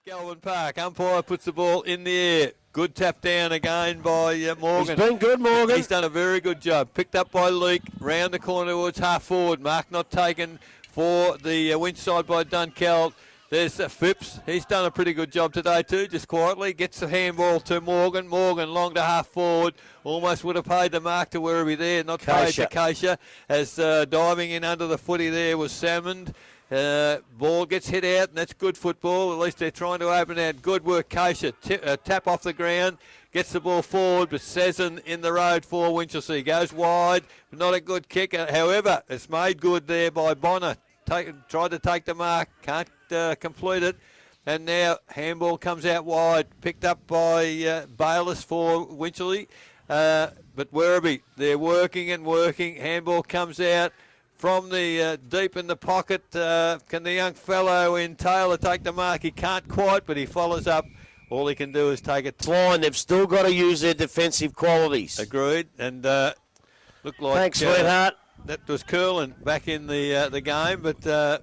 at Galvin Park. Umpire puts the ball in the air. Good tap down again by Morgan. He's been good, Morgan. He's done a very good job. Picked up by Leake. Round the corner towards half forward. Mark not taken for the Winch side by Dunkeld. There's Phipps. He's done a pretty good job today too, just quietly. Gets the handball to Morgan. Morgan long to half forward. Almost would have paid the mark to Werribee there. Not paid to Keisha. As diving in under the footy there was Salmond. Ball gets hit out, and that's good football. At least they're trying to open out. Good work, Keisha. Tap off the ground. Gets the ball forward, but Sesson in the road for Winchelsea. Goes wide. Not a good kick. However, it's made good there by Bonner. Tried to take the mark. Can't complete it. And now handball comes out wide. Picked up by Bayliss for Winchelsea. But Werribee, they're working and working. Handball comes out from the deep in the pocket. Can the young fellow in Taylor take the mark? He can't quite, but he follows up. All he can do is take it. Line, they've still got to use their defensive qualities. Agreed. And looked like thanks, sweetheart. That was Curlin back in the game, but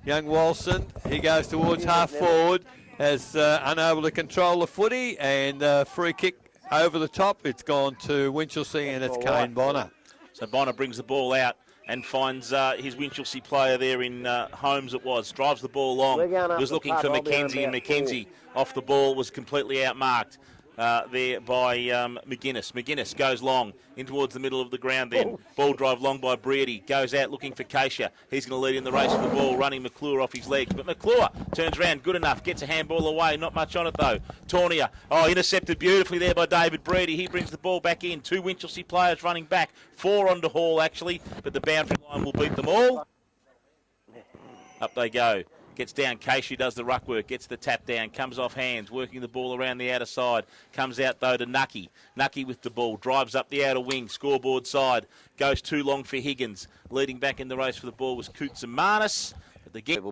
young Walson, he goes towards half forward, as unable to control the footy, and free kick over the top. It's gone to Winchelsea, and it's Kane Bonner. So Bonner brings the ball out and finds his Winchelsea player there in Holmes it was. Drives the ball long. He was looking for McKenzie, and McKenzie off the ball was completely outmarked there by McGuinness. McGuinness goes long in towards the middle of the ground then. Ball drive long by Breardy. Goes out looking for Keisha. He's going to lead in the race for the ball, running McClure off his legs. But McClure turns around, good enough. Gets a handball away. Not much on it though. Tornier. Oh, intercepted beautifully there by David Breardy. He brings the ball back in. 2 Winchelsea players running back. 4 onto Hall actually. But the boundary line will beat them all. Up they go. Gets down, Keisha does the ruck work, gets the tap down, comes off hands, working the ball around the outer side. Comes out, though, to Nucky. Nucky with the ball, drives up the outer wing, scoreboard side. Goes too long for Higgins. Leading back in the race for the ball was Koutsamanis.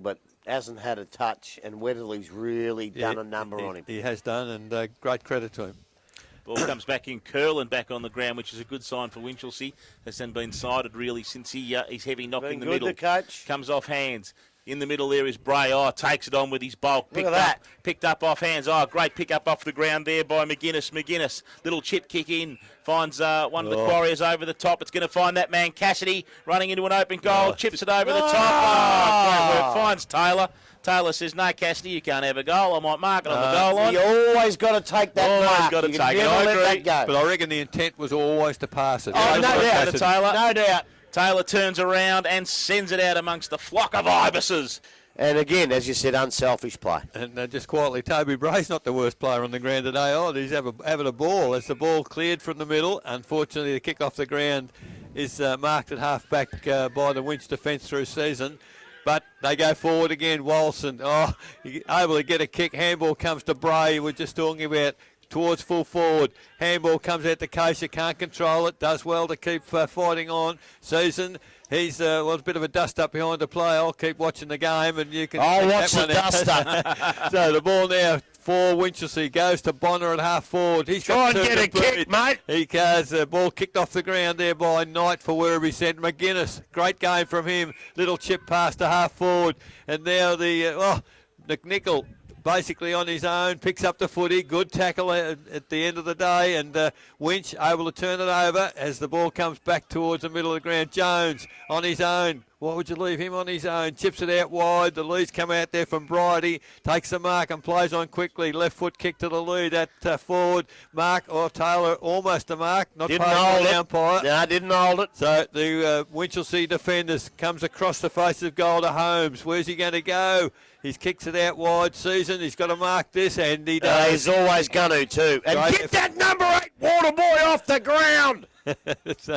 But hasn't had a touch, and Wedderly's really done a number on him. He has done, and great credit to him. Ball comes back in, Curlin back on the ground, which is a good sign for Winchelsea. Hasn't been sided, really, since he's heavy knocked in the middle. The coach. Comes off hands. In the middle there is Bray. Oh, takes it on with his bulk. Picked up off hands. Oh, great pick up off the ground there by McGuinness. McGuinness, little chip kick in. Finds one of the Quarriers over the top. It's going to find that man Cassidy running into an open goal. Chips it over the top. Oh, great work. Finds Taylor. Taylor says, no, Cassidy, you can't have a goal. I might mark it on the goal line. You always got to take that mark. Always got to take it. I agree. But I reckon the intent was always to pass it. Oh, no doubt, Taylor. No doubt. Taylor turns around and sends it out amongst the flock of ibises. And again, as you said, unselfish play. And just quietly, Toby Bray's not the worst player on the ground today. Oh, he's having a ball. As the ball cleared from the middle, unfortunately, the kick off the ground is marked at half-back by the Winch defence through season. But they go forward again. Walson, able to get a kick. Handball comes to Bray. We're just talking about towards full forward. Handball comes out to Keisha, can't control it, does well to keep fighting on. Season, he's a bit of a dust-up behind the play. I'll keep watching the game, and you can... I'll watch the dust-up. So the ball now for Winchelsea goes to Bonner at half forward. He's got Try and get a kick, mate. He has the ball kicked off the ground there by Knight for Werribee Centre. McGuinness, great game from him. Little chip pass to half forward. And now the McNichol, basically on his own, picks up the footy. Good tackle at the end of the day, and Winch able to turn it over as the ball comes back towards the middle of the ground. Jones on his own. Why would you leave him on his own? Chips it out wide. The leads come out there from Bridie. Takes the mark and plays on quickly. Left foot kick to the lead at forward. Mark or Taylor almost a mark. Not didn't paid hold by the it. umpire. No, didn't hold it. So the Winchelsea defenders comes across the face of goal to Holmes. Where's he going to go? He kicks it out wide. Season, he's got to mark this, and he does. He's always going to too. And get that number 8 water boy off the ground. It's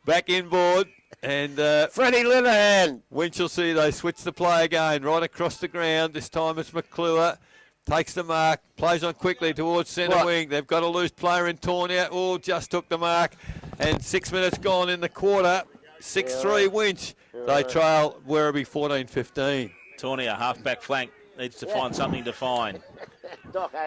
back inboard. And Freddie Linehan. Winchelsea, they switch the play again, right across the ground. This time it's McClure. Takes the mark, plays on quickly towards centre wing. They've got a loose player in Tornier. Oh, just took the mark. And 6 minutes gone in the quarter. 6-3 Winch. They trail Werribee 14-15. Tornier, half-back flank, needs to find something to find.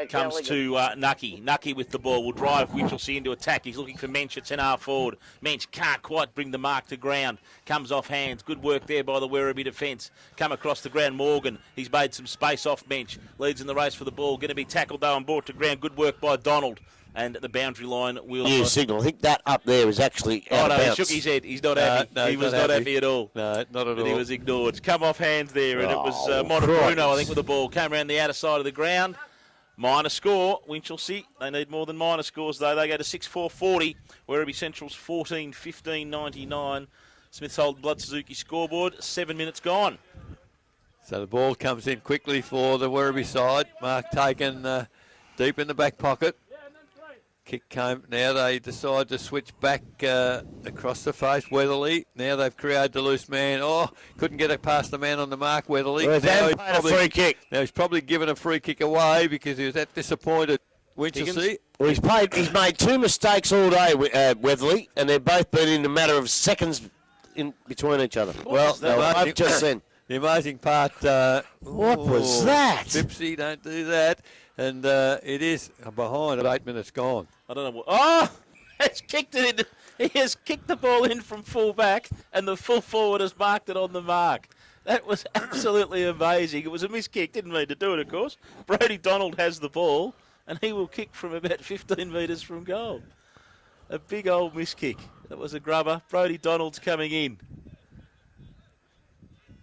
Comes to Nucky. Nucky with the ball will drive Winchelsea into attack. He's looking for Mensch at centre forward. Mensch can't quite bring the mark to ground. Comes off hands. Good work there by the Werribee defence. Come across the ground. Morgan. He's made some space off Mensch. Leads in the race for the ball. Going to be tackled though and brought to ground. Good work by Donald. And the boundary line will... Yeah, signal. I think that up there is actually out of bounds. He shook his head. He's not happy. He was not happy at all. No, not at all. He was ignored. Come off hands there, and it was Bruno, I think, with the ball. Came around the outer side of the ground. Minor score, Winchelsea. They need more than minor scores, though. They go to 6-4-40. Werribee Central's 14-15-99. Smith's Holden Blood Suzuki scoreboard. 7 minutes gone. So the ball comes in quickly for the Werribee side. Mark taken deep in the back pocket. Kick came. Now they decide to switch back across the face. Weatherly. Now they've created the loose man. Oh, couldn't get it past the man on the mark, Weatherly. Well, now he's played a free kick. Now he's probably given a free kick away because he was that disappointed. Winchelsea. Well, he's made two mistakes all day, Weatherly, and they've both been in a matter of seconds in between each other. Well, I've just seen. The amazing part. What was that? Fipsy, don't do that. And it is behind at 8 minutes gone. I don't know what... Oh! He's kicked it in. He has kicked the ball in from full back, and the full forward has marked it on the mark. That was absolutely amazing. It was a miskick. Didn't mean to do it, of course. Brodie Donald has the ball, and he will kick from about 15 metres from goal. A big old miskick. That was a grubber. Brodie Donald's coming in.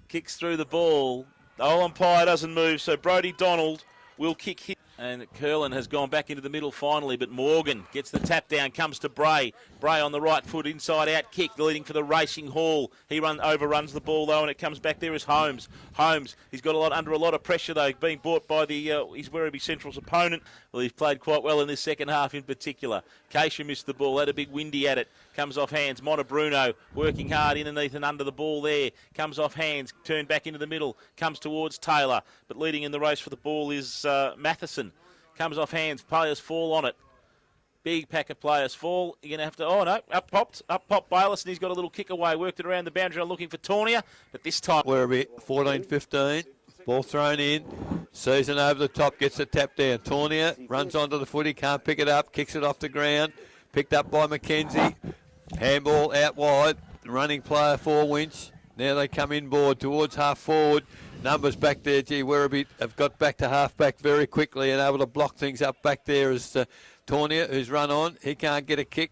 Kicks through the ball. The whole umpire doesn't move, so Brodie Donald will kick hit. And Curlin has gone back into the middle finally, but Morgan gets the tap down, comes to Bray. Bray on the right foot, inside out kick, leading for the Racing Hall. He overruns the ball though, and it comes back there as Holmes. Holmes, he's got under a lot of pressure though, being brought by his Werribee Central's opponent. Well, he's played quite well in this second half in particular. Keisha missed the ball, had a big windy at it. Comes off hands. Bruno working hard underneath and under the ball there. Comes off hands, turned back into the middle. Comes towards Taylor, but leading in the race for the ball is Matheson. Comes off hands, players fall on it. Big pack of players fall. You're going to have to... Oh, no, up popped Bayliss, and he's got a little kick away. Worked it around the boundary, looking for Tornia, but this time... Werribee 14-15. Ball thrown in. Season over the top, gets the tap down. Tornia runs onto the footy, can't pick it up, kicks it off the ground. Picked up by McKenzie. Handball out wide. Running player for Winch. Now they come inboard towards half forward. Numbers back there. Gee, Werribee have got back to half back very quickly and able to block things up back there as Tornia, who's run on. He can't get a kick.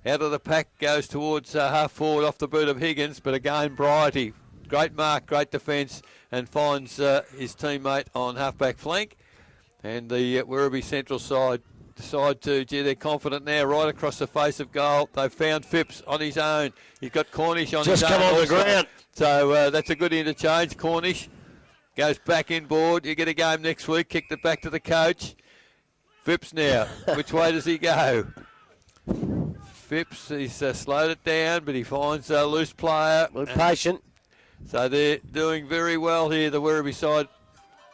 Out of the pack, goes towards half forward off the boot of Higgins, but again, Brighty. Great mark, great defence, and finds his teammate on half-back flank. And the Werribee Central side decide to, they're confident now, right across the face of goal. They've found Phipps on his own. He's got Cornish on his own. Just come on the ground. So that's a good interchange. Cornish goes back inboard. You get a game next week. Kicked it back to the coach. Phipps now. Which way does he go? Phipps, he's slowed it down, but he finds a loose player. We're patient. So they're doing very well here, the Werribee side.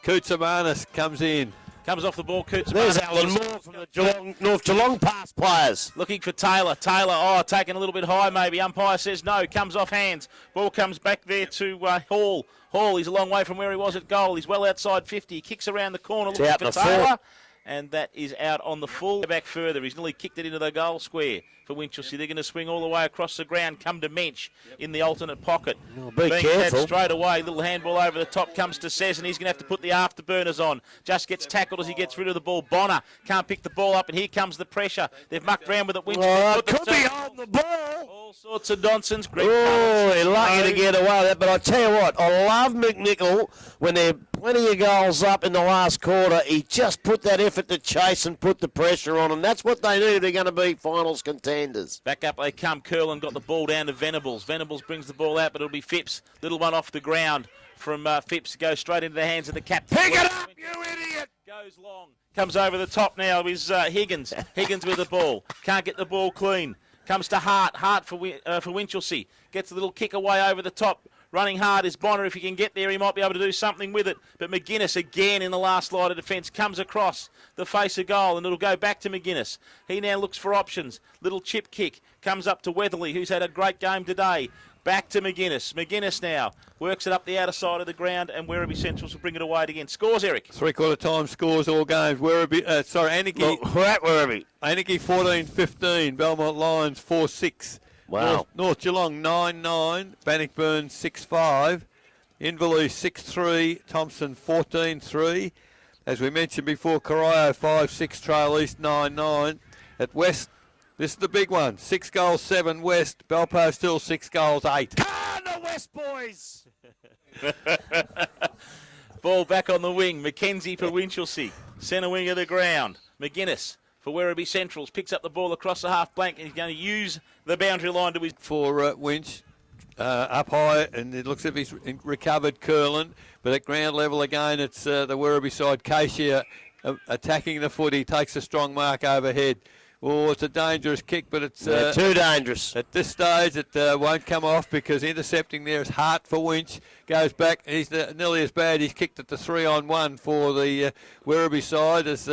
Koutsamanis comes in. Comes off the ball, Koutsamanis. There's Alan Moore from the North Geelong pass players. Looking for Taylor. Taylor, taking a little bit high maybe. Umpire says no. Comes off hands. Ball comes back there to Hall. Hall, he's a long way from where he was at goal. He's well outside 50. He kicks around the corner looking for Taylor. And that is out on the full. Back further. He's nearly kicked it into the goal square for Winchelsea. They're going to swing all the way across the ground, come to Mensch in the alternate pocket. Oh, be careful. Straight away, little handball over the top comes to Cez, and he's going to have to put the afterburners on. Just gets tackled as he gets rid of the ball. Bonner can't pick the ball up, and here comes the pressure. They've mucked around with it. Winchelsea could be on the ball. All sorts of nonsense. They're lucky to get away with that. But I tell you what, I love McNichol when they're plenty of goals up in the last quarter. He just put that effort to chase and put the pressure on them. That's what they need if they're going to be finals contenders. Back up they come. Curlin got the ball down to Venables. Venables brings the ball out, but it'll be Phipps. Little one off the ground from Phipps. Goes straight into the hands of the captain. Pick it up, you idiot! Goes long. Comes over the top now is Higgins. Higgins with the ball. Can't get the ball clean. Comes to Hart. Hart for Winchelsea. Gets a little kick away over the top. Running hard is Bonner. If he can get there, he might be able to do something with it. But McGuinness, again in the last line of defence, comes across the face of goal, and it'll go back to McGuinness. He now looks for options. Little chip kick. Comes up to Weatherly, who's had a great game today. Back to McGuinness. McGuinness now works it up the outer side of the ground, and Werribee Centrals will bring it away again. Scores, Eric. 3/4 time scores all games. Werribee, Anarchy. We're at Werribee. Anarchy 14-15. Belmont Lions 4-6. Wow. North Geelong 9-9. Bannockburn 6-5. Inverleigh 6-3. Thompson 14-3. As we mentioned before, Corio 5-6. Trail East 9-9. At West, this is the big one. 6 goals, 7 West. Belpost Hill 6 goals, 8. Come on, the West boys! Ball back on the wing. Mackenzie for Winchelsea. Centre wing of the ground. McGuinness for Werribee Centrals. Picks up the ball across the half blank, and he's going to use the boundary line to his... For Winch, up high, and it looks as if he's recovered Curlin. But at ground level again, it's the Werribee side. Casey attacking the foot. He takes a strong mark overhead. Oh, it's a dangerous kick, but it's... too dangerous. At this stage, it won't come off because intercepting there is Hart for Winch. Goes back. He's nearly as bad. He's kicked it to 3-on-1 for the Werribee side as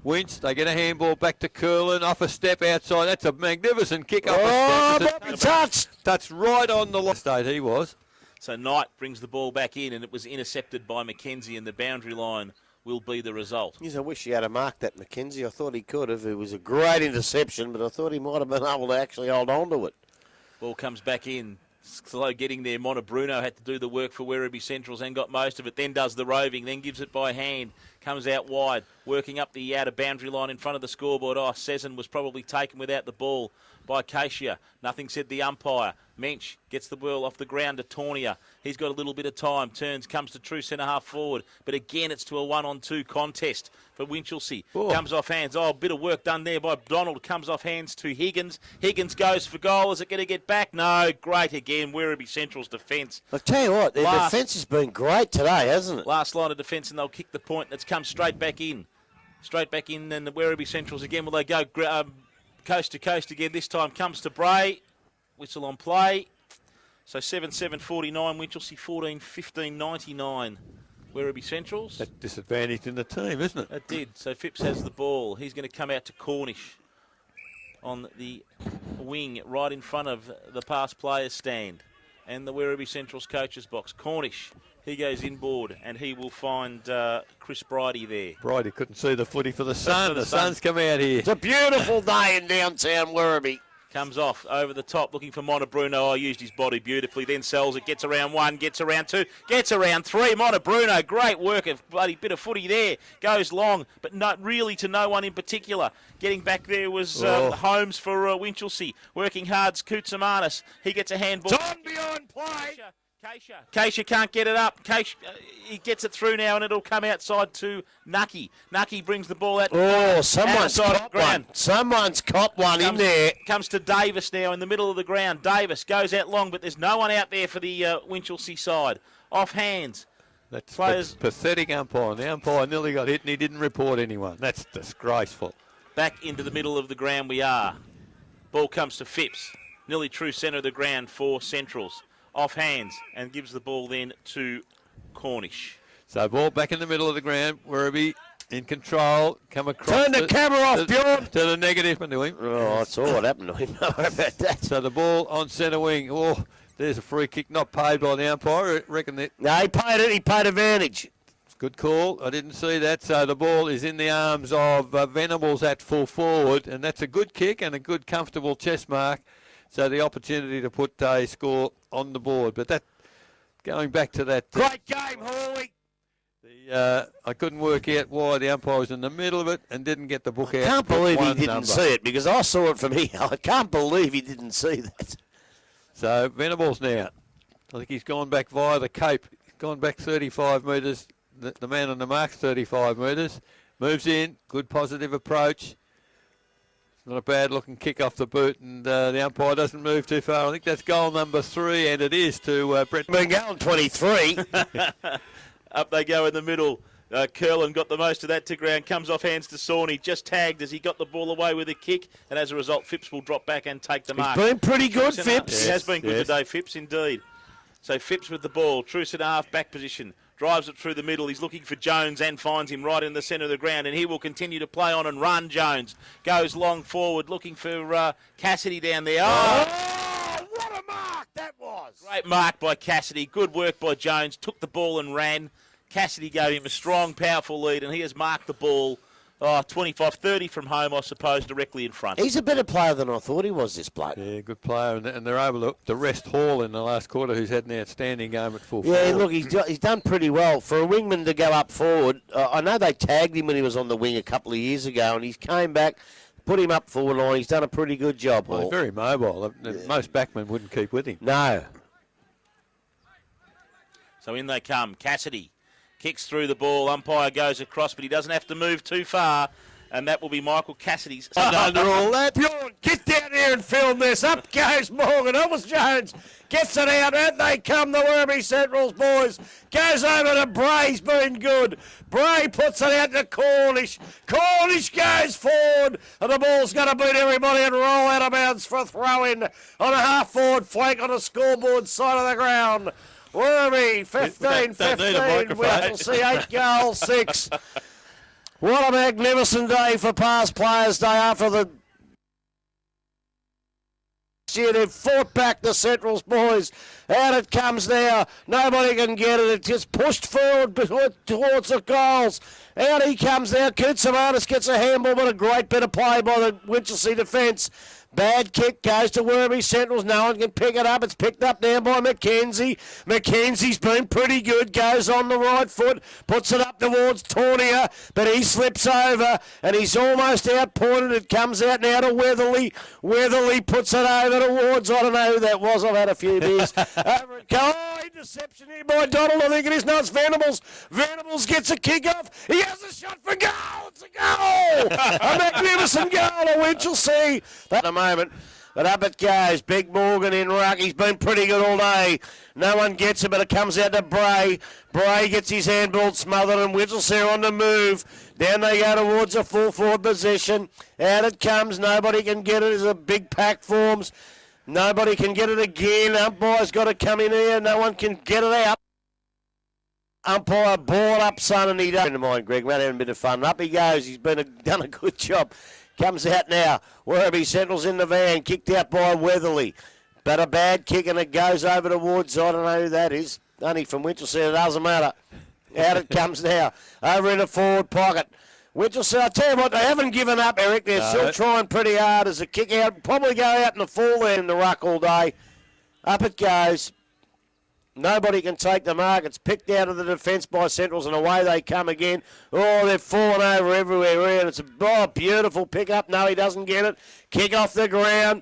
Winch. They get a handball back to Curlin. Off a step outside. That's a magnificent kick off a step. Touched. Touched right on the last state he was. So Knight brings the ball back in, and it was intercepted by Mackenzie, and the boundary line will be the result. Yes, I wish he had a mark that Mackenzie. I thought he could have. It was a great interception, but I thought he might have been able to actually hold on to it. Ball comes back in. Slow getting there. Bruno had to do the work for Werribee Centrals and got most of it. Then does the roving. Then gives it by hand. Comes out wide. Working up the outer boundary line in front of the scoreboard. Oh, Sezin was probably taken without the ball by Casey. Nothing said the umpire. Mensch gets the ball off the ground to Tornier. He's got a little bit of time. Turns, comes to true centre half forward. But again, it's to a 1-on-2 contest for Winchelsea. Oh. Comes off hands. Oh, a bit of work done there by Donald. Comes off hands to Higgins. Higgins goes for goal. Is it going to get back? No. Great again. Werribee Central's defence. I'll tell you what, their defence has been great today, hasn't it? Last line of defence, and they'll kick the point. That's come straight back in. Straight back in, and the Werribee Centrals again. Will they go coast to coast again? This time comes to Bray. Whistle on play. So 7-7-49, Winchelsea 14-15-99. Werribee Centrals. That disadvantage in the team, isn't it? It did. So Phipps has the ball. He's going to come out to Cornish on the wing right in front of the past players stand and the Werribee Central's coach's box. Cornish, he goes inboard and he will find Chris Bridie there. Bridie couldn't see the footy for the sun. The sun's come out here. It's a beautiful day in downtown Werribee. Comes off over the top, looking for Bruno. Oh, used his body beautifully. Then sells it. Gets around 1, gets around 2, gets around 3. Bruno, great work. A bloody bit of footy there. Goes long, but not really to no one in particular. Getting back there was Holmes for Winchelsea. Working hard, Koutsamanis. He gets a handball. It's on beyond play. Keisha can't get it up. He gets it through now, and it'll come outside to Nucky. Nucky brings the ball out. Oh, someone's copped one. Someone's copped one in there. Comes to Davis now in the middle of the ground. Davis goes out long, but there's no one out there for the Winchelsea side. Off hands. That's pathetic umpiring. The umpire nearly got hit, and he didn't report anyone. That's disgraceful. Back into the middle of the ground we are. Ball comes to Phipps. Nearly true centre of the ground for Centrals. Off hands and gives the ball then to Cornish. So ball back in the middle of the ground. Werribee in control. Come across. Turn the camera off, Bjorn. To the negative. To him. Oh, I saw what happened to him. How about that? So the ball on centre wing. Oh, there's a free kick not paid by the umpire. I reckon that. No, he paid it. He paid advantage. Good call. I didn't see that. So the ball is in the arms of Venables at full forward, and that's a good kick and a good comfortable chest mark. So the opportunity to put a score on the board. But that, going back to that... Great game, Hawley. I couldn't work out why the umpire was in the middle of it and didn't get the book out. I can't believe he didn't see it, because I saw it from here. I can't believe he didn't see that. So Venables now. I think he's gone back via the Cape. He's gone back 35 metres. The man on the mark's 35 metres. Moves in. Good positive approach. Not a bad-looking kick off the boot, and the umpire doesn't move too far. I think that's goal number 3, and it is to Brett. Been going 23. Up they go in the middle. Curlin got the most of that to ground. Comes off hands to Sawney. Just tagged as he got the ball away with a kick, and as a result, Phipps will drop back and take the mark. He's been pretty good, Phipps. Yes, he has been good today, Phipps, indeed. So Phipps with the ball. True centre half back position. Drives it through the middle. He's looking for Jones and finds him right in the centre of the ground. And he will continue to play on and run. Jones goes long forward looking for Cassidy down there. Oh, what a mark that was. Great mark by Cassidy. Good work by Jones. Took the ball and ran. Cassidy gave him a strong, powerful lead, and he has marked the ball 25-30 from home, I suppose, directly in front. He's a better player than I thought he was, this bloke. Yeah, good player, and they're able to rest Hall in the last quarter, who's had an outstanding game at full Yeah, forward. look, he's done pretty well. For a wingman to go up forward, I know they tagged him when he was on the wing a couple of years ago, and he's came back, put him up forward line. He's done a pretty good job, Well, Hall. he's very mobile. Most backmen wouldn't keep with him. No. So in they come. Cassidy kicks through the ball. Umpire goes across, but he doesn't have to move too far. And that will be Michael Cassidy's. Under all that, Bjorn, get down here and film this. Up goes Morgan. Thomas Jones gets it out. Out they come, the Werribee Centrals boys. Goes over to Bray. He's been good. Bray puts it out to Cornish. Cornish goes forward. And the ball's going to beat everybody and roll out of bounds for a throw-in on a half-forward flank on the scoreboard side of the ground. Werribee 15-15. Winchelsea 8 goals, 6. What a magnificent day for past Players' Day after the year. They've fought back the Centrals boys. Out it comes now. Nobody can get it. It just pushed forward towards the goals. Out he comes now. Koutsamanis gets a handball, but a great bit of play by the Winchelsea defence. Bad kick goes to Werribee Centrals. No one can pick it up. It's picked up now by McKenzie. McKenzie's been pretty good. Goes on the right foot. Puts it up towards Tornia. But he slips over. And he's almost outpointed. It comes out now to Weatherly. Weatherly puts it over towards, I don't know who that was. I've had a few beers. Over it goes. Oh, interception here by Donald. I think it is. No, it's Venables. Venables gets a kick off. He has a shot for goal. It's a goal. A magnificent goal to Winchelsea. At the moment, but up it goes. Big Morgan in ruck. He's been pretty good all day. No one gets it, but it comes out to Bray. Bray gets his handball smothered, and Winchelsea on the move. Down they go towards a full forward position. Out it comes. Nobody can get it as a big pack forms. Nobody can get it again. Umpire's got to come in here. No one can get it out. Umpire ball up, son, and he doesn't. Friend of mine, Greg. We're having a bit of fun. Up he goes. He's done a good job. Comes out now. Werribee Centrals in the van. Kicked out by Weatherly. But a bad kick, and it goes over towards, I don't know who that is. Only from Winchelsea. It doesn't matter. Out it comes now. Over in the forward pocket. Winchelsea, I tell you what, they haven't given up, Eric. They're still trying pretty hard as a kick out. Probably go out in the fall there in the ruck all day. Up it goes. Nobody can take the mark. It's picked out of the defence by Centrals, and away they come again. Oh, they've fallen over everywhere. And it's a beautiful pick-up. No, he doesn't get it. Kick off the ground.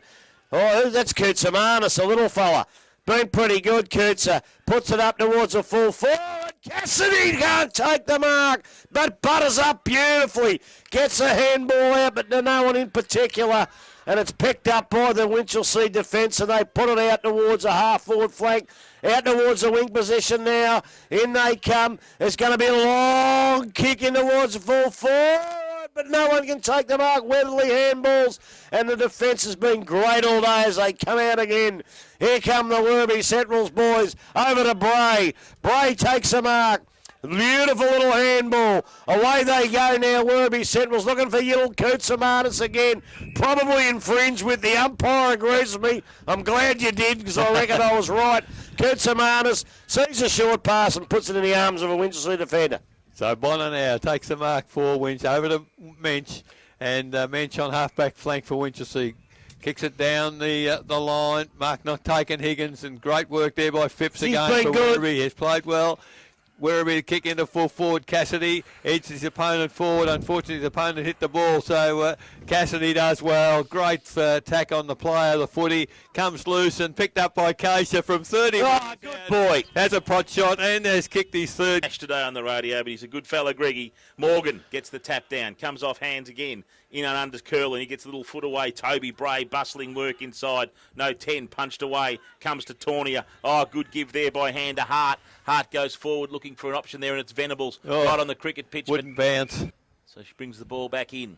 Oh, that's Koutsamanis, a little fella. Been pretty good, Koutsa. Puts it up towards a full forward. Cassidy can't take the mark, but butters up beautifully. Gets a handball out, but no one in particular. And it's picked up by the Winchelsea defence, and they put it out towards a half-forward flank, out towards the wing position now. In they come. There's going to be a long kick in towards the full forward, but no one can take the mark. Weatherly handballs, and the defence has been great all day as they come out again. Here come the Werribee Centrals boys. Over to Bray. Bray takes the mark. Beautiful little handball. Away they go now, Werribee Centrals looking for little Koutsamanis again. Probably infringed with the umpire, agrees with me. I'm glad you did because I reckon I was right. Koutsamanis sees a short pass and puts it in the arms of a Winchelsea defender. So Bonner now takes the mark for Winch over to Mensch, and Mensch on half-back flank for Winchelsea. Kicks it down the line. Mark not taken Higgins, and great work there by Phipps again for Werribee. He's played well. Werribee to kick into full forward. Cassidy edged his opponent forward. Unfortunately, his opponent hit the ball, so Cassidy does well. Great tack on the player. The footy comes loose and picked up by Keisha from 30. Oh, good boy. Has a pot shot and has kicked his third. Match today on the radio, but he's a good fella, Greggy. Morgan gets the tap down, comes off hands again. In and under curl, and he gets a little foot away. Toby Bray, bustling work inside. No 10, punched away. Comes to Tornia. Oh, good give there by hand to Hart. Hart goes forward looking for an option there, and it's Venables right on the cricket pitch. Wouldn't bounce. So she brings the ball back in.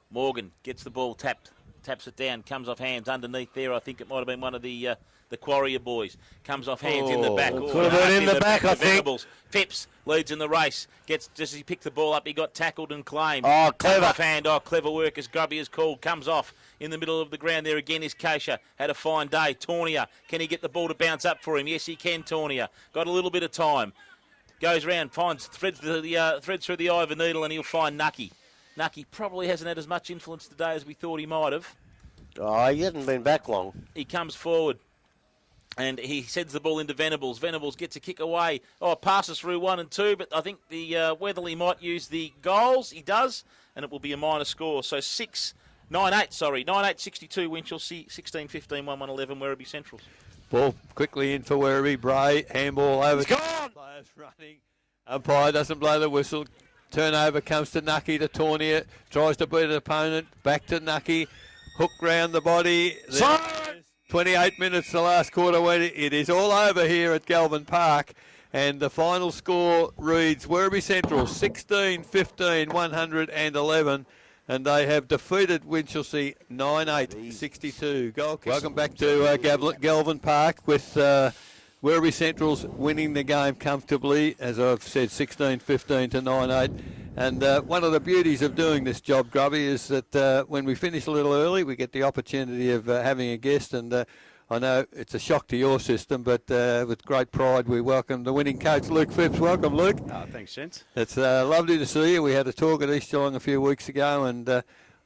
Morgan gets the ball tapped. Taps it down. Comes off hands underneath there. I think it might have been one of the the Quarrier boys. Comes off hands in the back. Could have been in the back, I think. Venables. Phipps leads in the race. Just as he picked the ball up, he got tackled and claimed. Oh, clever. Off hand. Oh, clever work as Grubby is called. Comes off in the middle of the ground there again is Keisha. Had a fine day. Tornier. Can he get the ball to bounce up for him? Yes, he can, Tornier. Got a little bit of time. Goes round, finds threads through the eye of a needle, and he'll find Nucky. Nucky probably hasn't had as much influence today as we thought he might have. Oh, he hasn't been back long. He comes forward, and he sends the ball into Venables. Venables gets a kick away. Oh, passes through 1 and 2, but I think the Weatherly might use the goals. He does, and it will be a minor score. So 9-8-62 Winchelsea, 16-15, 1-1-11 Werribee Centrals. Ball quickly in for Werribee. Bray, handball over. It's gone! Players running. Umpire doesn't blow the whistle. Turnover comes to Nucky to Tornier. Tries to beat an opponent. Back to Nucky. Hook round the body. 28 minutes the last quarter when it is all over here at Galvin Park. And the final score reads Werribee Central 16-15, 111. And they have defeated Winchelsea 9-8-62. Welcome back to Galvin Park with Werribee Central's winning the game comfortably, as I've said, 16-15 to 9-8. And one of the beauties of doing this job, Grubby, is that when we finish a little early, we get the opportunity of having a guest. And I know it's a shock to your system, but with great pride, we welcome the winning coach, Luke Phipps. Welcome, Luke. Thanks, gents. It's lovely to see you. We had a talk at East Geelong a few weeks ago, and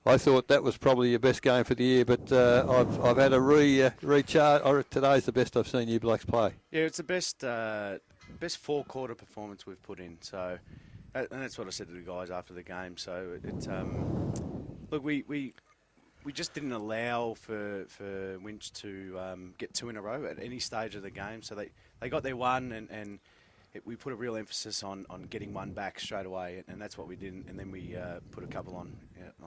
I thought that was probably your best game for the year. But I've had a recharge. Today's the best I've seen you blokes play. Yeah, it's the best four-quarter performance we've put in. So, and that's what I said to the guys after the game. So it's look, we just didn't allow for Winch to get 2 in a row at any stage of the game. So they got their one, and we put a real emphasis on getting one back straight away, and that's what we did. And then we put a couple on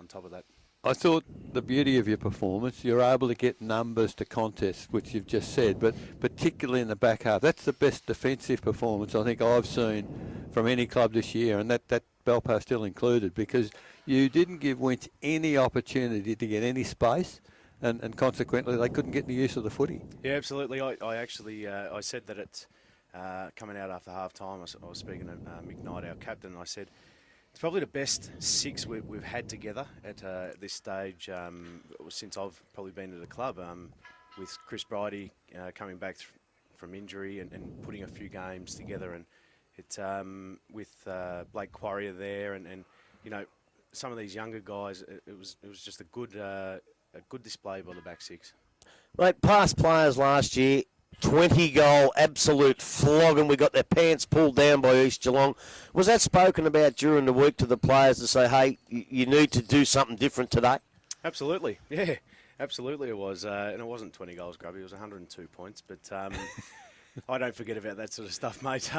top of that. I thought the beauty of your performance, you're able to get numbers to contests, which you've just said, but particularly in the back half. That's the best defensive performance I think I've seen from any club this year, and that Belpo still included, because you didn't give Winch any opportunity to get any space, and consequently they couldn't get any use of the footy. Yeah, absolutely. I actually I said that it's coming out after half time. I was speaking to Mick Knight, our captain, and I said it's probably the best 6 we've had together at this stage since I've probably been to the club, with Chris Bridie coming back from injury and putting a few games together, and it's with Blake Quarrier there, and you know, some of these younger guys. It was just a good display by the back 6. Mate, past players last year, 20-goal absolute flogging. We got their pants pulled down by East Geelong. Was that spoken about during the week to the players to say, hey, you need to do something different today? Absolutely, yeah, absolutely it was. And it wasn't 20 goals, Grubby. It was 102 points. But I don't forget about that sort of stuff, mate.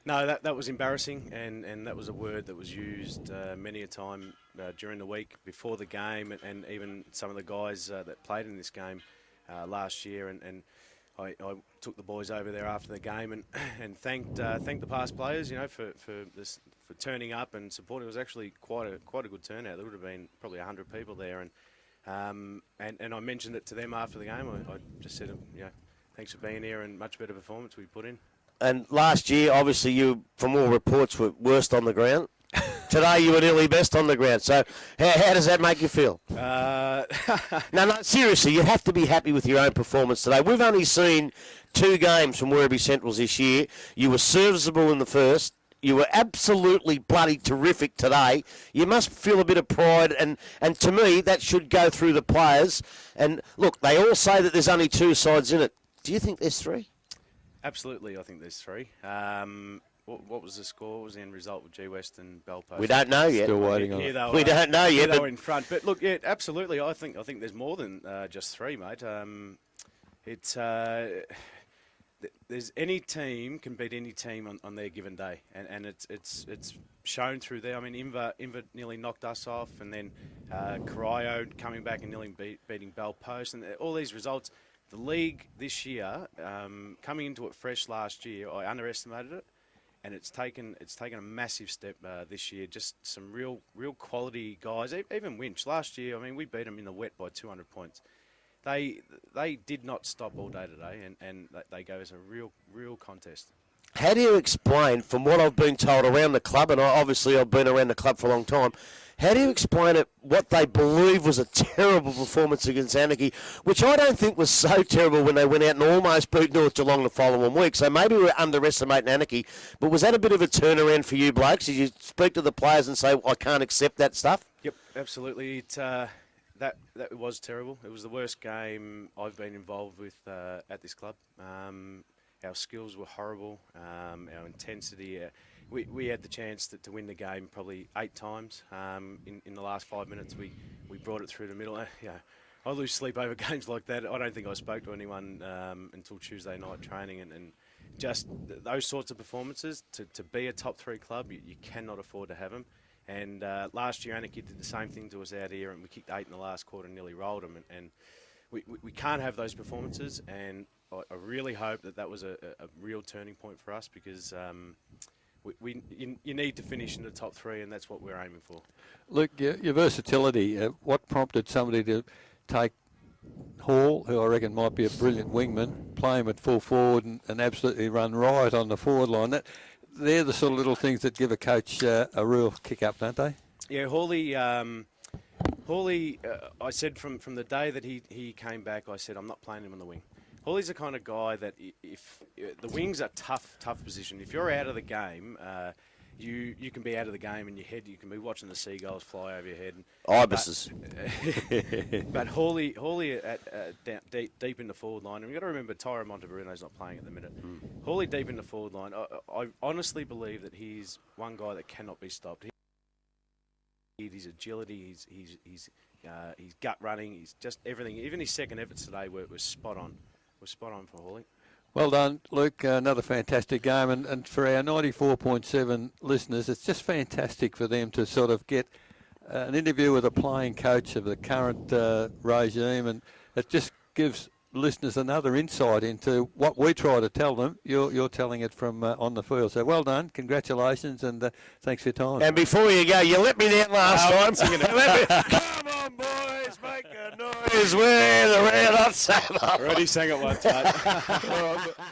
No, that was embarrassing, and that was a word that was used many a time during the week before the game, and even some of the guys that played in this game last year. And I took the boys over there after the game and thanked the past players, you know, for turning up and supporting. It was actually quite a good turnout. There would have been probably 100 people there, and I mentioned it to them after the game. I just said, you know, thanks for being here, and much better performance we put in. And last year, obviously, you, from all reports, were worst on the ground. Today, you were nearly best on the ground. So, how does that make you feel? No, seriously, you have to be happy with your own performance today. We've only seen 2 games from Werribee Centrals this year. You were serviceable in the first. You were absolutely bloody terrific today. You must feel a bit of pride, and to me, that should go through the players. And look, they all say that there's only 2 sides in it. Do you think there's 3? Absolutely, I think there's 3. What was the score? What was the end result with G West and Belpo? We don't know yet. Still waiting on it. We don't know yet. They were in front, but look, yeah, absolutely. I think there's more than just 3, mate. There's any team can beat any team on their given day, and it's shown through there. I mean, Inver nearly knocked us off, and then Corio coming back and nearly beating Bell Post, and all these results. The league this year, coming into it fresh last year, I underestimated it, and it's taken a massive step this year. Just some real quality guys. Even Winch last year, I mean, we beat them in the wet by 200 points. they did not stop all day today, and they gave us a real contest. How do you explain, from what I've been told around the club, and obviously I've been around the club for a long time, how do you explain it, what they believe was a terrible performance against Anarchy, which I don't think was so terrible when they went out and almost beat North Geelong the following week. So maybe we're underestimating Anarchy, but was that a bit of a turnaround for you blokes? Did you speak to the players and say, I can't accept that stuff? Yep, absolutely. That was terrible. It was the worst game I've been involved with at this club. Our skills were horrible. Our intensity. We had the chance to win the game probably 8 times. In the last 5 minutes, we brought it through the middle. I lose sleep over games like that. I don't think I spoke to anyone until Tuesday night training, and just those sorts of performances, to be a top 3 club, you cannot afford to have them. And last year, Anarchy did the same thing to us out here, and we kicked 8 in the last quarter and nearly rolled them. And we can't have those performances, and I really hope that was a real turning point for us, because you need to finish in the top 3, and that's what we're aiming for. Luke, your versatility, what prompted somebody to take Hall, who I reckon might be a brilliant wingman, play him at full forward and absolutely run riot on the forward line? They're the sort of little things that give a coach a real kick up, don't they? Yeah, Hawley, I said from the day that he came back, I said, I'm not playing him on the wing. Hawley's the kind of guy that if the wing's a tough position. If you're out of the game, you can be out of the game in your head. You can be watching the seagulls fly over your head. Ibises. But Hawley deep in the forward line, and you've got to remember Tyra Monteverino's not playing at the minute. Hawley deep in the forward line, I honestly believe that he's one guy that cannot be stopped. His agility, his gut running, he's just everything. Even his second efforts today were spot on. Was spot on for Hawley. Well done, Luke. Another fantastic game. And for our 94.7 listeners, it's just fantastic for them to sort of get an interview with a playing coach of the current regime. And it just gives listeners another insight into what we try to tell them. You're telling it from on the field. So well done. Congratulations. And thanks for your time. And before you go, you let me down last time. Come on, boys. Make a noise. We're the Red Hot Summer. Already sang it once, mate.